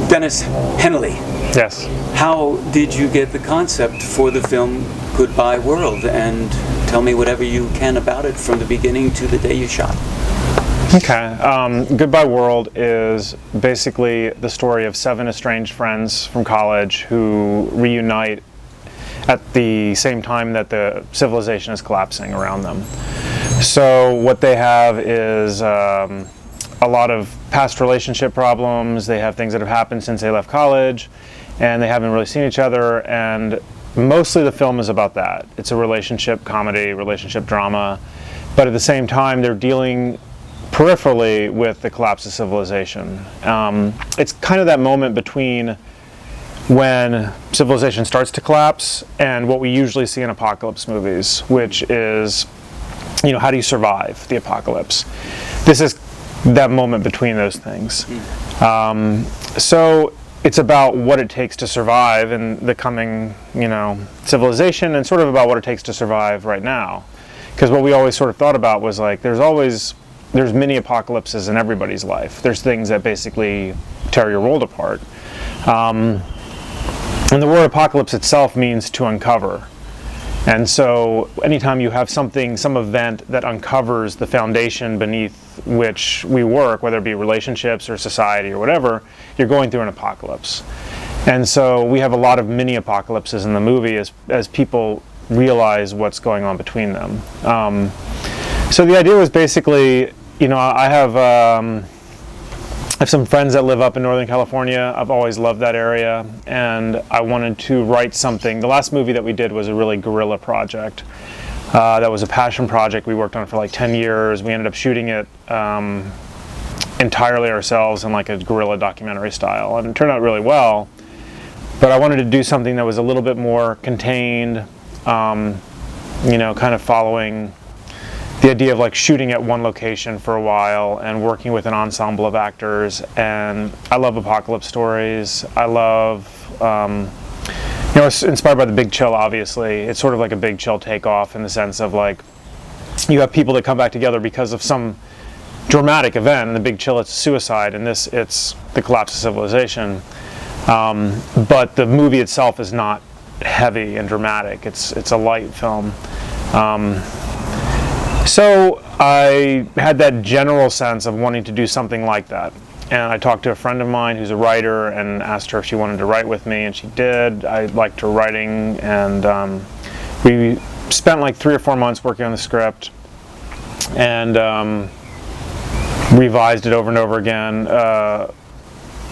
Denis Hennelly. Yes. How did you get the concept for the film Goodbye World? And tell me whatever you can about it from the beginning to the day you shot. Okay. Goodbye World is basically the story of 7 estranged friends from college who reunite at the same time that the civilization is collapsing around them. So what they have is a lot of past relationship problems. They have things that have happened since they left college, and they haven't really seen each other, and mostly the film is about that. It's a relationship comedy, relationship drama, but at the same time they're dealing peripherally with the collapse of civilization. It's kind of that moment between when civilization starts to collapse and what we usually see in apocalypse movies, which is, you know, how do you survive the apocalypse? This is that moment between those things. So it's about what it takes to survive in the coming, you know, civilization, and sort of about what it takes to survive right now. Because what we always sort of thought about was like, there's mini apocalypses in everybody's life. There's things that basically tear your world apart. And the word apocalypse itself means to uncover. And so anytime you have something, some event that uncovers the foundation beneath which we work, whether it be relationships or society or whatever, you're going through an apocalypse. And so we have a lot of mini apocalypses in the movie as people realize what's going on between them. So the idea was basically, you know, I have some friends that live up in Northern California. I've always loved that area, and I wanted to write something. The last movie that we did was a really guerrilla project. That was a passion project. We worked on it for like 10 years. We ended up shooting it entirely ourselves in like a guerrilla documentary style, and it turned out really well. But I wanted to do something that was a little bit more contained, you know, kind of following the idea of like shooting at one location for a while and working with an ensemble of actors. And I love apocalypse stories. I love, you know, it's inspired by The Big Chill, obviously. It's sort of like a Big Chill takeoff in the sense of like, you have people that come back together because of some dramatic event. In The Big Chill, it's suicide. In this, it's the collapse of civilization. But the movie itself is not heavy and dramatic. It's a light film. So I had that general sense of wanting to do something like that. And I talked to a friend of mine who's a writer and asked her if she wanted to write with me, and she did. I liked her writing, and we spent like 3 or 4 months working on the script and revised it over and over again.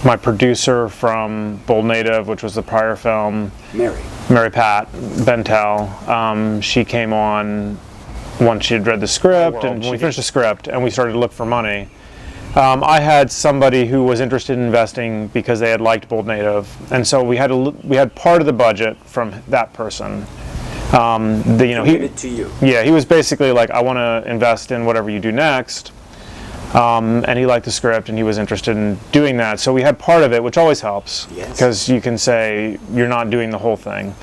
My producer from Bold Native, which was the prior film, Mary Pat Bentel, she came on once she had read the script, and when we finished the script and we started to look for money. I had somebody who was interested in investing because they had liked Bold Native, and so we had part of the budget from that person. You know, Give it to you. Yeah, he was basically like, I want to invest in whatever you do next, and he liked the script and he was interested in doing that. So we had part of it, which always helps, because you can say you're not doing the whole thing.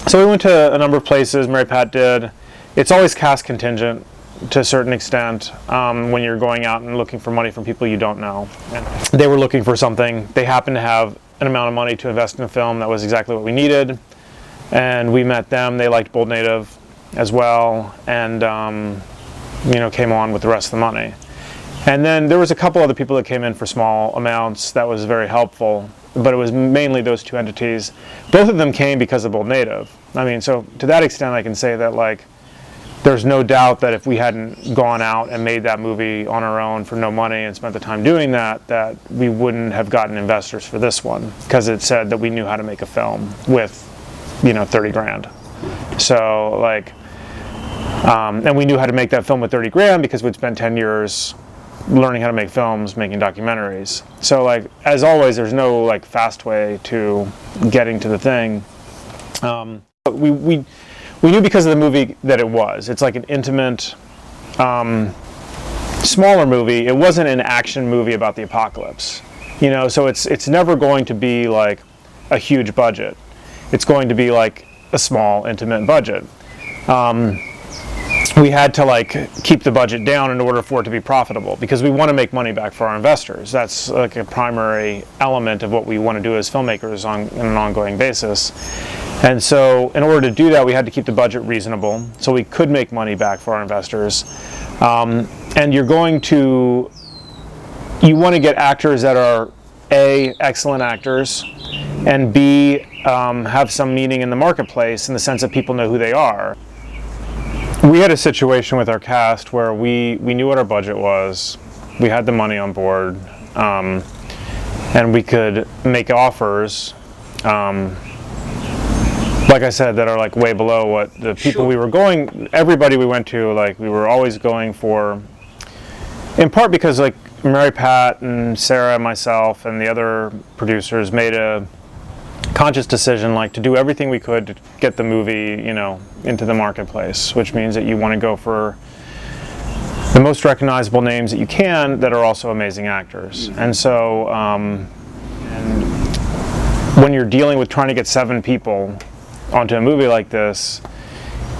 So we went to a number of places. Mary Pat did. It's always cast contingent to a certain extent when you're going out and looking for money from people you don't know. And they were looking for something. They happened to have an amount of money to invest in a film that was exactly what we needed. And we met them. They liked Bold Native as well, and you know, came on with the rest of the money. And then there was a couple other people that came in for small amounts. That was very helpful. But it was mainly those 2 entities. Both of them came because of Bold Native. I mean, so to that extent, I can say that like, there's no doubt that if we hadn't gone out and made that movie on our own for no money and spent the time doing that, that we wouldn't have gotten investors for this one, because it said that we knew how to make a film with, you know, 30 grand. So like, and we knew how to make that film with 30 grand because we'd spent 10 years learning how to make films, making documentaries. So like, as always, there's no like fast way to getting to the thing. We knew because of the movie that it's like an intimate, smaller movie. It wasn't an action movie about the apocalypse, you know, so it's never going to be like a huge budget. It's going to be like a small, intimate budget. we had to like keep the budget down in order for it to be profitable, because we want to make money back for our investors. That's like a primary element of what we want to do as filmmakers on an ongoing basis. And so in order to do that, we had to keep the budget reasonable so we could make money back for our investors. And you want to get actors that are A, excellent actors, and B, have some meaning in the marketplace in the sense that people know who they are. We had a situation with our cast where we knew what our budget was, we had the money on board, and we could make offers, like I said, that are like way below what the people we were going, everybody we went to, like we were always going for, in part because like Mary Pat and Sarah and myself and the other producers made a conscious decision like to do everything we could to get the movie, you know, into the marketplace, which means that you want to go for the most recognizable names that you can that are also amazing actors. And so and when you're dealing with trying to get 7 people onto a movie like this,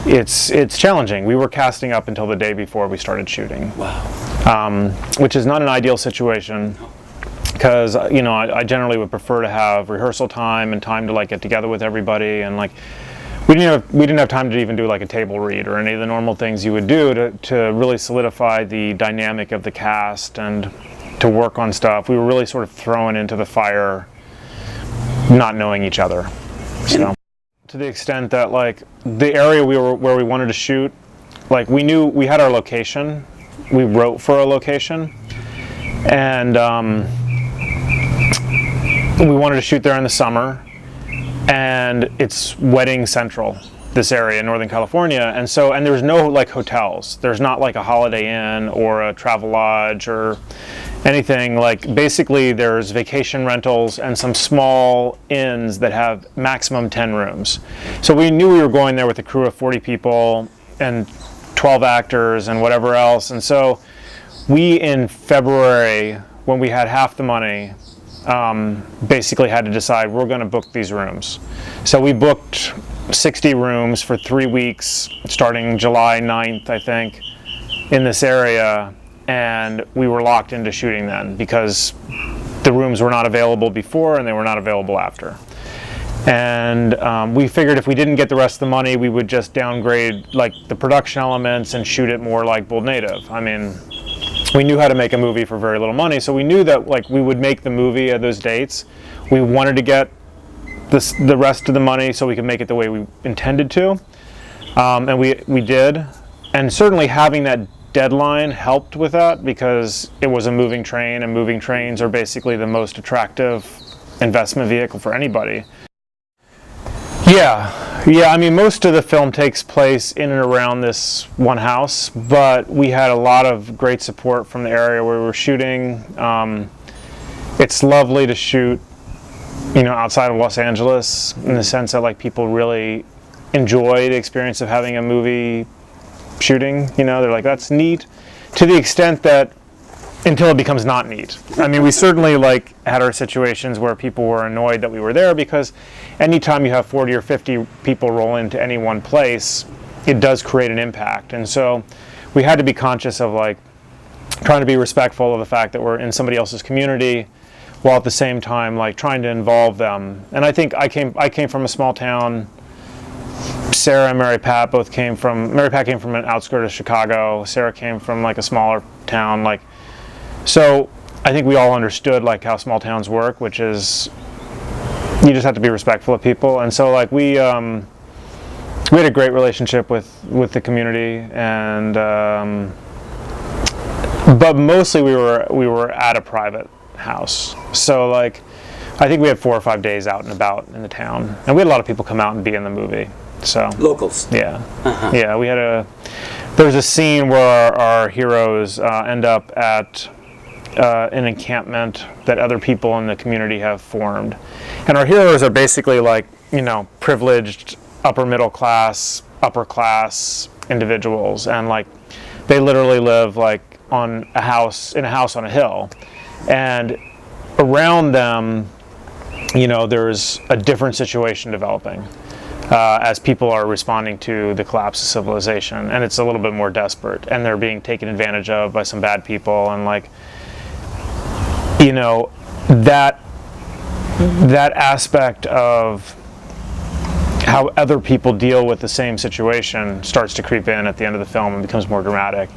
it's challenging. We were casting up until the day before we started shooting. Wow. Which is not an ideal situation, because you know I generally would prefer to have rehearsal time and time to like get together with everybody, and like we didn't have time to even do like a table read or any of the normal things you would do to really solidify the dynamic of the cast and to work on stuff. We were really sort of thrown into the fire, not knowing each other. So to the extent that like the area where we wanted to shoot, like we knew we had our location, we wrote for a location, and we wanted to shoot there in the summer, and it's wedding central, this area in Northern California, and there's no like hotels, there's not like a Holiday Inn or a Travelodge or anything. Like basically there's vacation rentals and some small inns that have maximum 10 rooms. So we knew we were going there with a crew of 40 people and 12 actors and whatever else. And so we, in February, when we had half the money, basically had to decide we're going to book these rooms. So we booked 60 rooms for 3 weeks, starting July 9th, I think, in this area. And we were locked into shooting then because the rooms were not available before and they were not available after. And we figured if we didn't get the rest of the money, we would just downgrade like the production elements and shoot it more like Bold Native. I mean, we knew how to make a movie for very little money, so we knew that like we would make the movie at those dates. We wanted to get the rest of the money so we could make it the way we intended to, and we did. And certainly having that deadline helped with that, because it was a moving train, and moving trains are basically the most attractive investment vehicle for anybody. Yeah, I mean, most of the film takes place in and around this one house, but we had a lot of great support from the area where we were shooting. It's lovely to shoot, you know, outside of Los Angeles, in the sense that like people really enjoy the experience of having a movie shooting. You know, they're like, that's neat, to the extent that until it becomes not neat. I mean, we certainly like had our situations where people were annoyed that we were there, because anytime you have 40 or 50 people roll into any one place, it does create an impact. And so we had to be conscious of like trying to be respectful of the fact that we're in somebody else's community, while at the same time like trying to involve them. And I think I came from a small town. Sarah and Mary Pat both Mary Pat came from an outskirt of Chicago. Sarah came from like a smaller town. Like, so I think we all understood like how small towns work, which is you just have to be respectful of people. And so like we had a great relationship with the community, and but mostly we were at a private house. So like I think we had 4 or 5 days out and about in the town, and we had a lot of people come out and be in the movie. So locals. Yeah. Yeah, there's a scene where our heroes end up at an encampment that other people in the community have formed, and our heroes are basically like, you know, privileged upper middle class, upper class individuals, and like they literally live like in a house on a hill, and around them, you know, there's a different situation developing. as people are responding to the collapse of civilization, and it's a little bit more desperate, and they're being taken advantage of by some bad people, and like, you know, that aspect of how other people deal with the same situation starts to creep in at the end of the film and becomes more dramatic.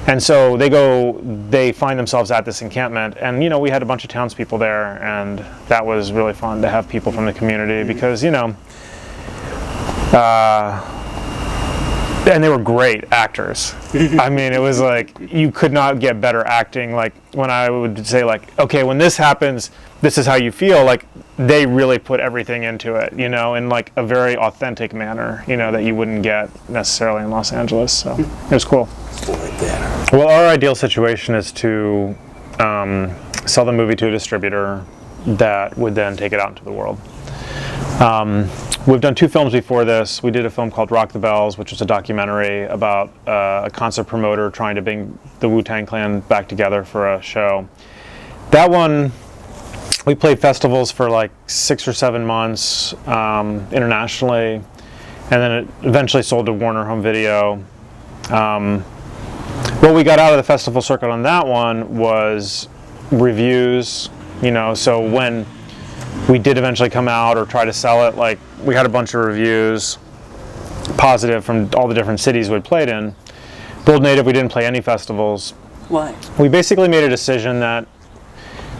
And so they find themselves at this encampment, and you know, we had a bunch of townspeople there, and that was really fun to have people from the community, because, you know, and they were great actors. I mean, it was like, you could not get better acting. Like, when I would say, like, okay, when this happens, this is how you feel, like, they really put everything into it, you know, in like a very authentic manner, you know, that you wouldn't get necessarily in Los Angeles. So it was cool. Well, our ideal situation is to sell the movie to a distributor that would then take it out into the world. We've done 2 films before this. We did a film called Rock the Bells, which was a documentary about a concert promoter trying to bring the Wu-Tang Clan back together for a show. That one, we played festivals for like 6 or 7 months internationally, and then it eventually sold to Warner Home Video. What we got out of the festival circuit on that one was reviews, you know, so when we did eventually come out or try to sell it, like, we had a bunch of reviews, positive, from all the different cities we'd played in. Bold Native, we didn't play any festivals. Why? We basically made a decision that,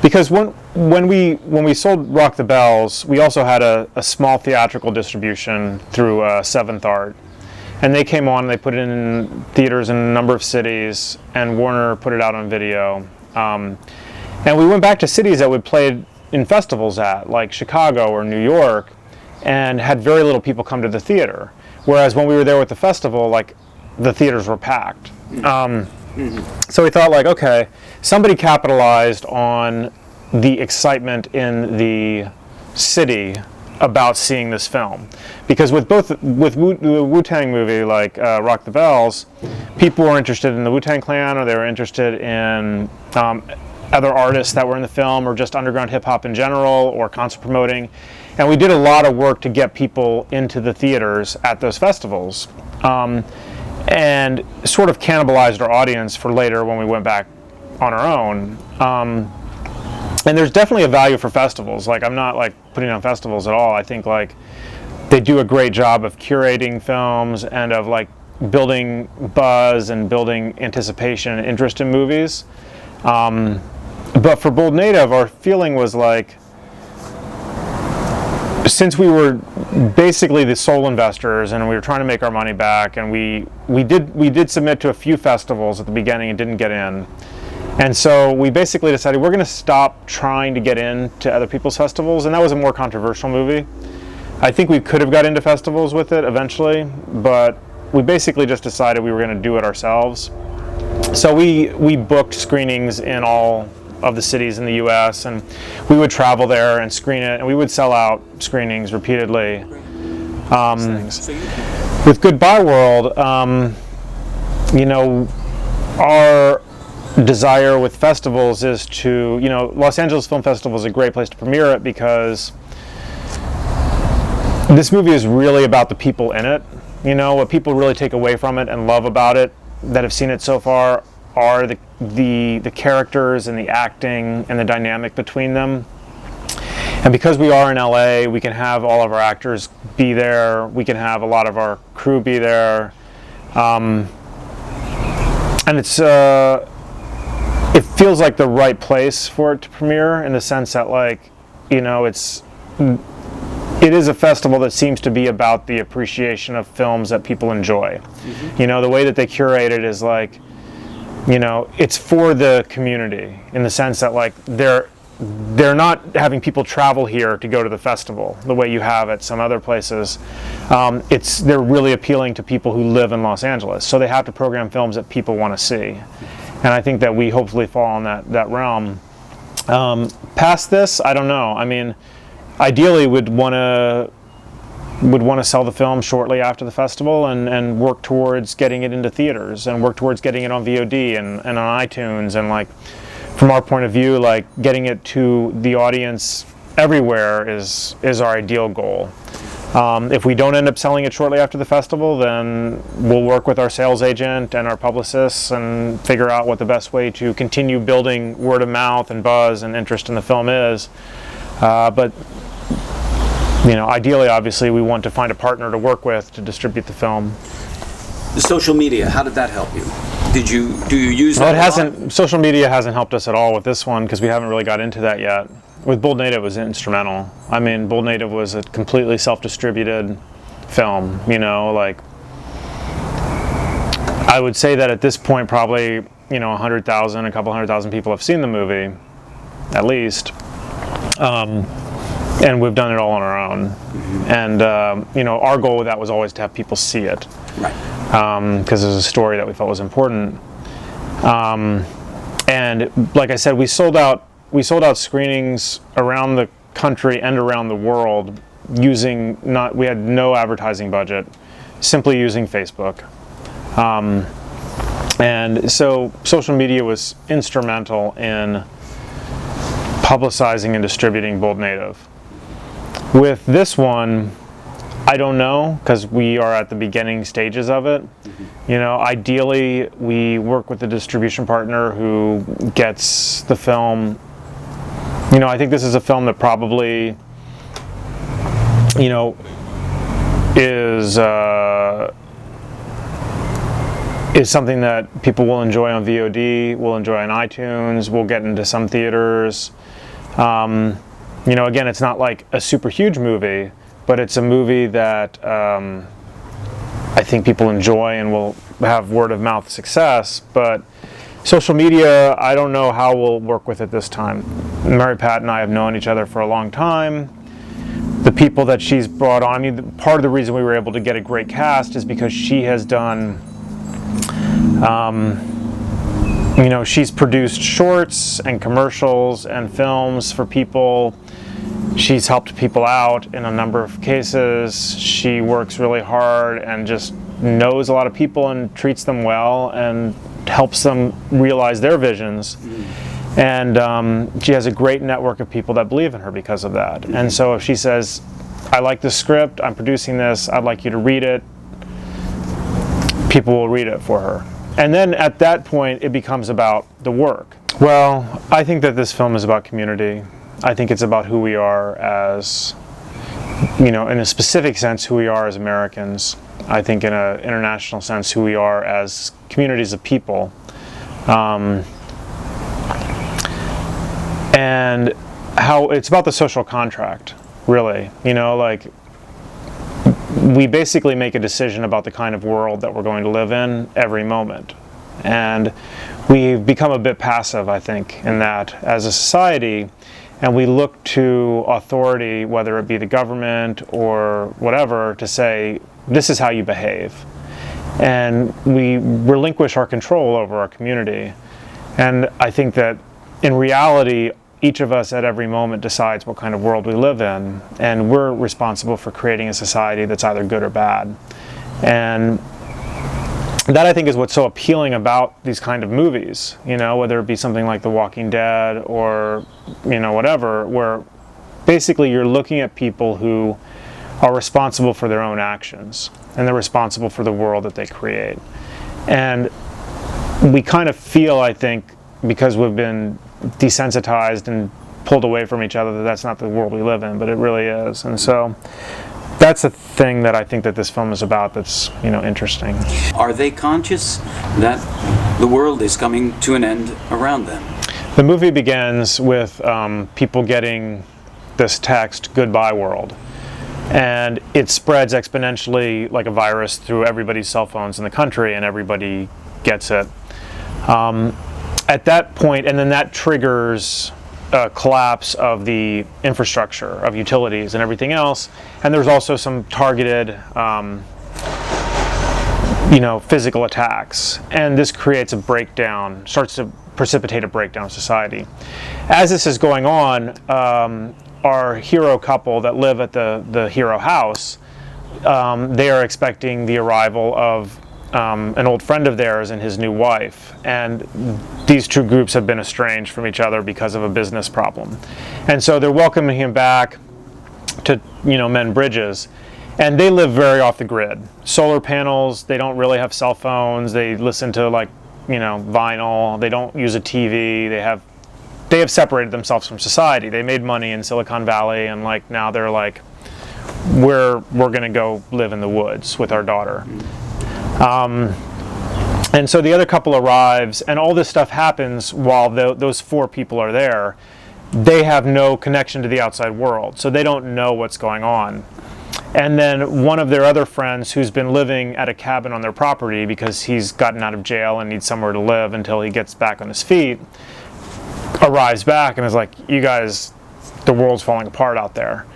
because when we sold Rock the Bells, we also had a small theatrical distribution through Seventh Art. And they came on, and they put it in theaters in a number of cities, and Warner put it out on video. And we went back to cities that we'd played in festivals at, like Chicago or New York, and had very little people come to the theater. Whereas when we were there with the festival, like, the theaters were packed. So we thought, like, okay, somebody capitalized on the excitement in the city about seeing this film, because with the Wu-Tang movie, like Rock the Bells, people were interested in the Wu-Tang Clan, or they were interested in other artists that were in the film, or just underground hip-hop in general, or concert promoting. And we did a lot of work to get people into the theaters at those festivals, and sort of cannibalized our audience for later when we went back on our own. And there's definitely a value for festivals. Like, I'm not like putting on festivals at all. I think like they do a great job of curating films and of like building buzz and building anticipation and interest in movies. But for Bold Native, our feeling was like, since we were basically the sole investors and we were trying to make our money back, and we did submit to a few festivals at the beginning and didn't get in. And so we basically decided we're going to stop trying to get into other people's festivals, and that was a more controversial movie. I think we could have got into festivals with it eventually, but we basically just decided we were going to do it ourselves. So we booked screenings in all of the cities in the US, and we would travel there and screen it, and we would sell out screenings repeatedly. With Goodbye World, you know, our desire with festivals is to, you know, Los Angeles Film Festival is a great place to premiere it, because this movie is really about the people in it. You know, what people really take away from it and love about it, that have seen it so far, are the characters and the acting and the dynamic between them. And because we are in LA, we can have all of our actors be there, we can have a lot of our crew be there, and it's it feels like the right place for it to premiere, in the sense that, like, you know, it is a festival that seems to be about the appreciation of films that people enjoy. You know, the way that they curate it is like, you know, it's for the community, in the sense that, like, they're not having people travel here to go to the festival the way you have at some other places. They're really appealing to people who live in Los Angeles, so they have to program films that people want to see. And I think that we hopefully fall in that realm. Past this, I don't know. I mean, ideally would want to sell the film shortly after the festival, and work towards getting it into theaters, and work towards getting it on VOD and on iTunes, and, like, from our point of view, like, getting it to the audience everywhere is our ideal goal. If we don't end up selling it shortly after the festival, then we'll work with our sales agent and our publicists and figure out what the best way to continue building word of mouth and buzz and interest in the film is. But ideally, obviously, we want to find a partner to work with to distribute the film. The social media, how did that help you? Do you use that? Well, social media hasn't helped us at all with this one because we haven't really got into that yet. With Bold Native, it was instrumental. I mean, Bold Native was a completely self-distributed film, I would say that at this point, probably, 100,000, a couple 100,000 people have seen the movie, at least. And we've done it all on our own. Mm-hmm. And, our goal with that was always to have people see it. Right. Because it was a story that we felt was important. And like I said, we sold out screenings around the country and around the world we had no advertising budget, simply using Facebook. And so social media was instrumental in publicizing and distributing Bold Native. With this one, I don't know, because we are at the beginning stages of it. Mm-hmm. Ideally, we work with a distribution partner who gets the film. I think this is a film that probably, is something that people will enjoy on VOD, will enjoy on iTunes, will get into some theaters. Again, it's not like a super huge movie, but it's a movie that I think people enjoy and will have word of mouth success. But social media, I don't know how we'll work with it this time. Mary Pat and I have known each other for a long time. The people that she's brought on, part of the reason we were able to get a great cast is because she has done, she's produced shorts and commercials and films for people. She's helped people out in a number of cases. She works really hard and just knows a lot of people and treats them well and helps them realize their visions. And she has a great network of people that believe in her because of that. And so if she says, I like this script, I'm producing this, I'd like you to read it, people will read it for her. And then at that point, it becomes about the work. Well, I think that this film is about community. I think it's about who we are as, in a specific sense, who we are as Americans. I think in an international sense, who we are as communities of people. And how it's about the social contract, really. We basically make a decision about the kind of world that we're going to live in every moment. And we've become a bit passive, I think, in that as a society. And we look to authority, whether it be the government or whatever, to say, this is how you behave. And we relinquish our control over our community. And I think that in reality, each of us at every moment decides what kind of world we live in. And we're responsible for creating a society that's either good or bad. And that, I think, is what's so appealing about these kind of movies, whether it be something like The Walking Dead or, whatever, where basically you're looking at people who are responsible for their own actions and they're responsible for the world that they create. And we kind of feel, I think, because we've been desensitized and pulled away from each other, that that's not the world we live in, but it really is. And so that's the thing that I think that this film is about that's, interesting. Are they conscious that the world is coming to an end around them? The movie begins with people getting this text, "Goodbye world." And it spreads exponentially like a virus through everybody's cell phones in the country, and everybody gets it. At that point, and then that triggers a collapse of the infrastructure, of utilities and everything else. And there's also some targeted, physical attacks. And this creates a breakdown, starts to precipitate a breakdown of society. As this is going on, our hero couple that live at the hero house, they are expecting the arrival of an old friend of theirs and his new wife, and these two groups have been estranged from each other because of a business problem, and so they're welcoming him back to mend bridges, And they live very off the grid. Solar panels, they don't really have cell phones, they listen to like, you know, vinyl, they don't use a TV, they have separated themselves from society. They made money in Silicon Valley, and like now they're like, we're gonna go live in the woods with our daughter. And so the other couple arrives, and all this stuff happens while those 4 people are there. They have no connection to the outside world, so they don't know what's going on. And then one of their other friends, who's been living at a cabin on their property because he's gotten out of jail and needs somewhere to live until he gets back on his feet, arrives back and is like, you guys, the world's falling apart out there.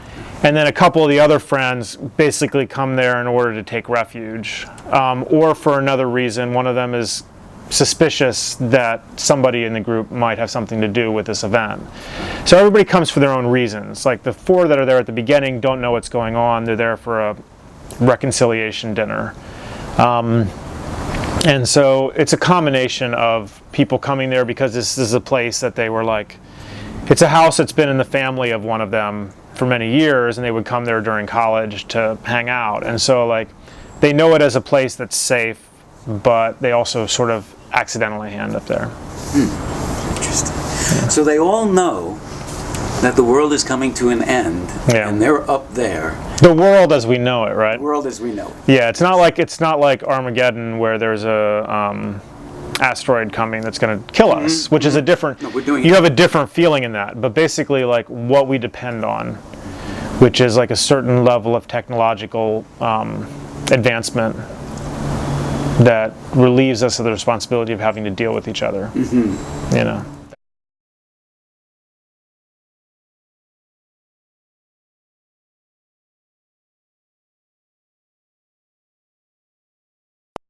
And then a couple of the other friends basically come there in order to take refuge, or for another reason. One of them is suspicious that somebody in the group might have something to do with this event. So everybody comes for their own reasons. Like the 4 that are there at the beginning don't know what's going on. They're there for a reconciliation dinner. And so it's a combination of people coming there because this is a place that they were like, it's a house that's been in the family of one of them for many years, and they would come there during college to hang out. And so like they know it as a place that's safe, but they also sort of accidentally end up there. Interesting. Yeah. So they all know that the world is coming to an end, and they're up there. The world as we know it, right? The world as we know it. Yeah, it's not like Armageddon where there's a asteroid coming that's going to kill us, which is a different. No, we're doing you have a different feeling in that, but basically like what we depend on, which is like a certain level of technological advancement that relieves us of the responsibility of having to deal with each other. You know.